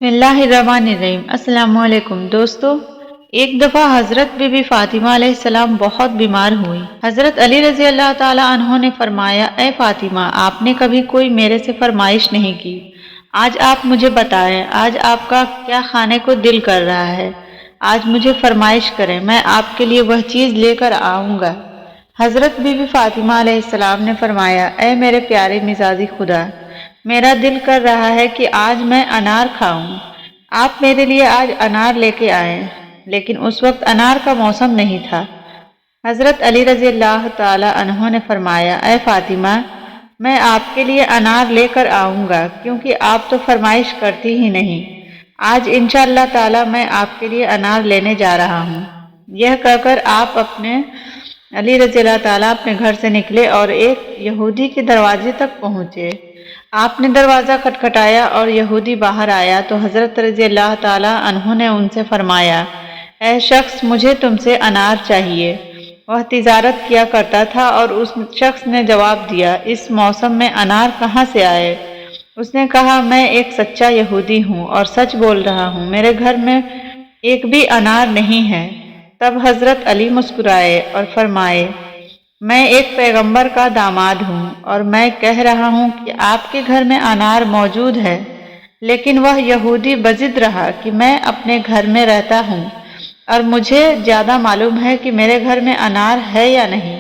बिस्मिल्लाहिर्रहमानिर्रहीम। अस्सलाम वालेकुम दोस्तों, एक दफ़ा हज़रत बीबी फ़ातिमा अलैहिस्सलाम बहुत बीमार हुई। हज़रत अली रज़ी अल्लाह ताला अन्हो ने फरमाया, ए फ़ातिमा, आपने कभी कोई मेरे से फरमाइश नहीं की, आज आप मुझे बताएं, आज आपका क्या खाने को दिल कर रहा है, आज मुझे फरमाइश करें, मैं आपके लिए वह चीज़ लेकर आऊँगा। हज़रत बीबी फ़ातिमा अलैहिस्सलाम ने फरमाया, ए मेरे प्यारे मिजाजी खुदा, मेरा दिल कर रहा है कि आज मैं अनार खाऊं। आप मेरे लिए आज अनार लेके आए, लेकिन उस वक्त अनार का मौसम नहीं था। हज़रत अली रज़ी अल्लाह ताला अन्हो ने फरमाया, ए फ़ातिमा, मैं आपके लिए अनार लेकर आऊँगा, क्योंकि आप तो फरमाइश करती ही नहीं। आज इंशाअल्लाह ताला मैं आपके लिए अनार लेने जा रहा हूँ। यह कहकर आप अपने अली रज़ी अल्लाह ताला अपने घर से निकले और एक यहूदी के दरवाजे तक पहुँचे। आपने दरवाज़ा खटखटाया और यहूदी बाहर आया तो हज़रत रज़ी अल्लाह ताला अन्हु ने उनसे फरमाया, ऐ शख्स, मुझे तुमसे अनार चाहिए। वह तिजारत किया करता था और उस शख्स ने जवाब दिया, इस मौसम में अनार कहाँ से आए? उसने कहा, मैं एक सच्चा यहूदी हूँ और सच बोल रहा हूँ, मेरे घर में एक भी अनार नहीं है। तब हज़रत अली मुस्कुराए और फरमाए, मैं एक पैगंबर का दामाद हूँ और मैं कह रहा हूँ कि आपके घर में अनार मौजूद है। लेकिन वह यहूदी बजिद रहा कि मैं अपने घर में रहता हूँ और मुझे ज़्यादा मालूम है कि मेरे घर में अनार है या नहीं।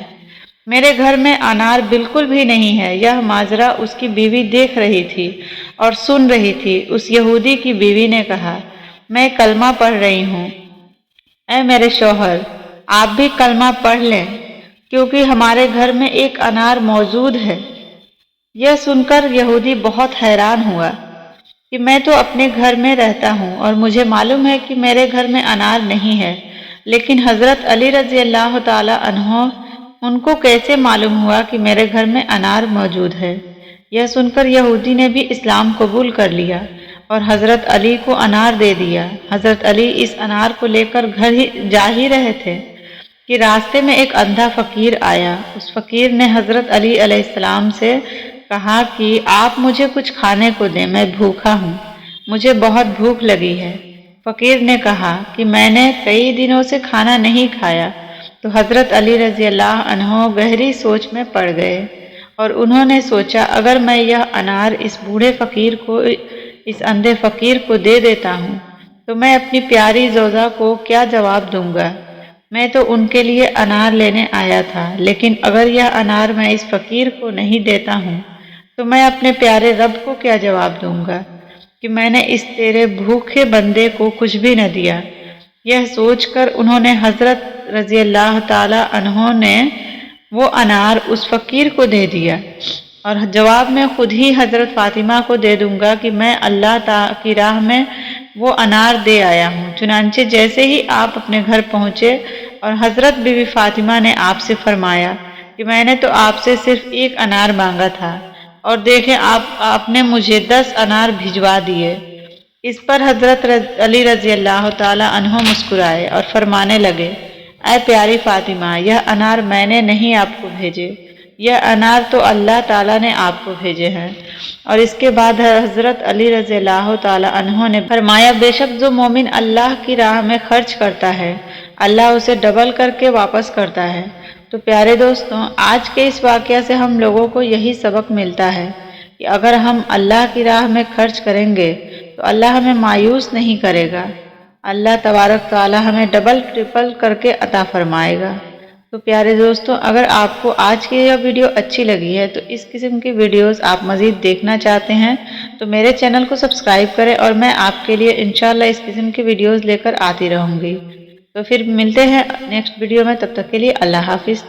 मेरे घर में अनार बिल्कुल भी नहीं है। यह माजरा उसकी बीवी देख रही थी और सुन रही थी। उस यहूदी की बीवी ने कहा, मैं कलमा पढ़ रही हूँ। ऐ मेरे शौहर, आप भी कलमा पढ़ लें, क्योंकि हमारे घर में एक अनार मौजूद है। यह सुनकर यहूदी बहुत हैरान हुआ कि मैं तो अपने घर में रहता हूँ और मुझे मालूम है कि मेरे घर में अनार नहीं है, लेकिन हज़रत अली रज़ी अल्लाह ताला अन्हो उनको कैसे मालूम हुआ कि मेरे घर में अनार मौजूद है? यह सुनकर यहूदी ने भी इस्लाम कबूल कर लिया और हज़रत अली को अनार दे दिया। हज़रत अली इस अनार को लेकर घर जा ही रहे थे कि रास्ते में एक अंधा फ़कीर आया। उस फ़कीर ने हज़रत अली अलैहिस्सलाम से कहा कि आप मुझे कुछ खाने को दें, मैं भूखा हूँ, मुझे बहुत भूख लगी है। फ़कीर ने कहा कि मैंने कई दिनों से खाना नहीं खाया। तो हज़रत अली रज़ी अल्लाह अन्हो गहरी सोच में पड़ गए और उन्होंने सोचा, अगर मैं यह अनार इस बूढ़े फ़कीर को, इस अंधे फ़कीर को दे देता हूँ तो मैं अपनी प्यारी ज़ौजा को क्या जवाब दूंगा? मैं तो उनके लिए अनार लेने आया था, लेकिन अगर यह अनार मैं इस फ़कीर को नहीं देता हूँ तो मैं अपने प्यारे रब को क्या जवाब दूंगा कि मैंने इस तेरे भूखे बंदे को कुछ भी न दिया। यह सोचकर उन्होंने हज़रत रज़ी अल्लाह ताला अन्हो ने वो अनार उस फ़कीर को दे दिया और जवाब में खुद ही हज़रत फ़ातिमा को दे दूंगा कि मैं अल्लाह की राह में वो अनार दे आया हूँ। चुनांचे जैसे ही आप अपने घर पहुँचे और हज़रत बीबी फ़ातिमा ने आपसे फरमाया कि मैंने तो आपसे सिर्फ एक अनार मांगा था और देखें आपने मुझे 10 अनार भिजवा दिए। इस पर हज़रत अली रज़ी अल्लाह ताला अन्हो मुस्कुराए और फरमाने लगे, ऐ प्यारी फ़ातिमा, यह अनार मैंने नहीं आपको भेजे, यह अनार तो अल्लाह ताला ने आपको भेजे हैं। और इसके बाद हज़रत अली रज़ी अल्लाह ताला अन्हो ने फरमाया, बेशक जो मोमिन अल्लाह की राह में खर्च करता है, अल्लाह उसे डबल करके वापस करता है। तो प्यारे दोस्तों, आज के इस वाक़या से हम लोगों को यही सबक मिलता है कि अगर हम अल्लाह की राह में खर्च करेंगे तो अल्लाह हमें मायूस नहीं करेगा। अल्लाह तबारक ताला हमें डबल ट्रिपल करके अता फरमाएगा। तो प्यारे दोस्तों, अगर आपको आज की यह वीडियो अच्छी लगी है तो इस किस्म की वीडियोस आप मज़ीद देखना चाहते हैं तो मेरे चैनल को सब्सक्राइब करें और मैं आपके लिए इंशाल्लाह इस किस्म की वीडियोस लेकर आती रहूँगी। तो फिर मिलते हैं नेक्स्ट वीडियो में, तब तक के लिए अल्लाह हाफिज़।